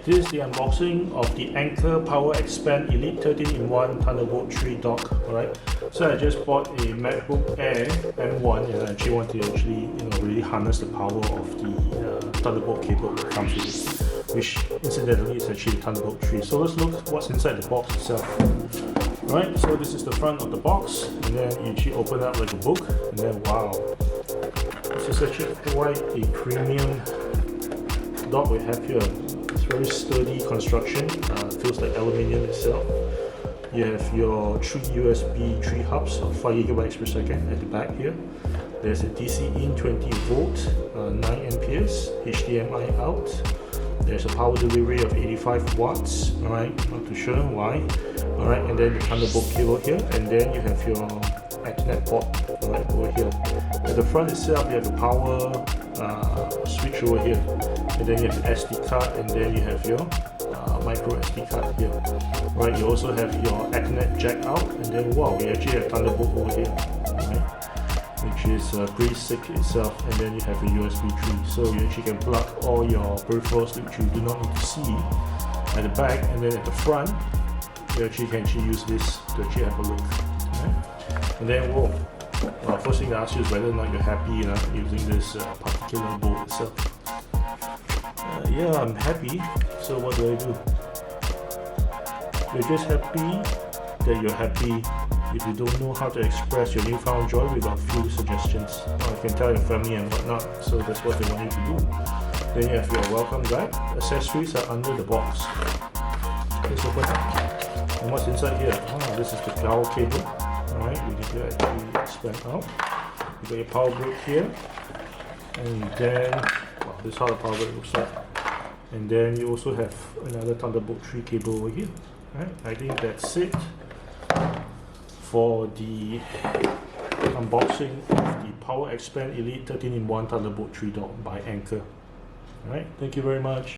This is the unboxing of the Anker PowerExpand Elite 13-in-1 Thunderbolt 3 dock. Alright, so I just bought a MacBook Air M1 and I actually want to really harness the power of the Thunderbolt cable that comes with it, which incidentally is actually the Thunderbolt 3. So let's look what's inside the box itself. Alright, so this is the front of the box, and then you actually open up like a book, and then wow, this is actually quite a premium dock we have here. It's very sturdy construction, feels like aluminium itself. You have your 3 USB 3 hubs of 5 GB per second at the back here. There's a DC in 20 volt, 9 amperes, HDMI out. There's a power delivery of 85 watts, alright, not too sure why. Alright, and then the Thunderbolt cable here, and then you have your Ethernet port, alright, over here. At the front itself, you have the power switch over here, and then you have the SD card, and then you have your micro SD card here. Right, you also have your Ethernet jack out, and then wow, we actually have Thunderbolt over here, right, which is pretty sick itself. And then you have a USB 3, so you actually can plug all your peripherals which you do not need to see at the back, and then at the front you actually can use this to actually have a look. Right? And then whoa, first thing to ask you is whether or not you're happy using this particular bolt itself. Yeah, I'm happy. So what do I do? You're just happy that you're happy. If you don't know how to express your newfound joy without few suggestions, you can tell your family and whatnot, so that's what they want you to do. Then you have your welcome guide. Accessories are under the box. Let's open up. And what's inside here? This is the power cable. Alright, we need to actually expand out. You got your power brick here. And then, this is how the power brick looks like. And then you also have another Thunderbolt 3 cable over here. Right? I think that's it for the unboxing of the PowerExpand Elite 13-in-1 Thunderbolt 3 dock by Anker. Alright, thank you very much.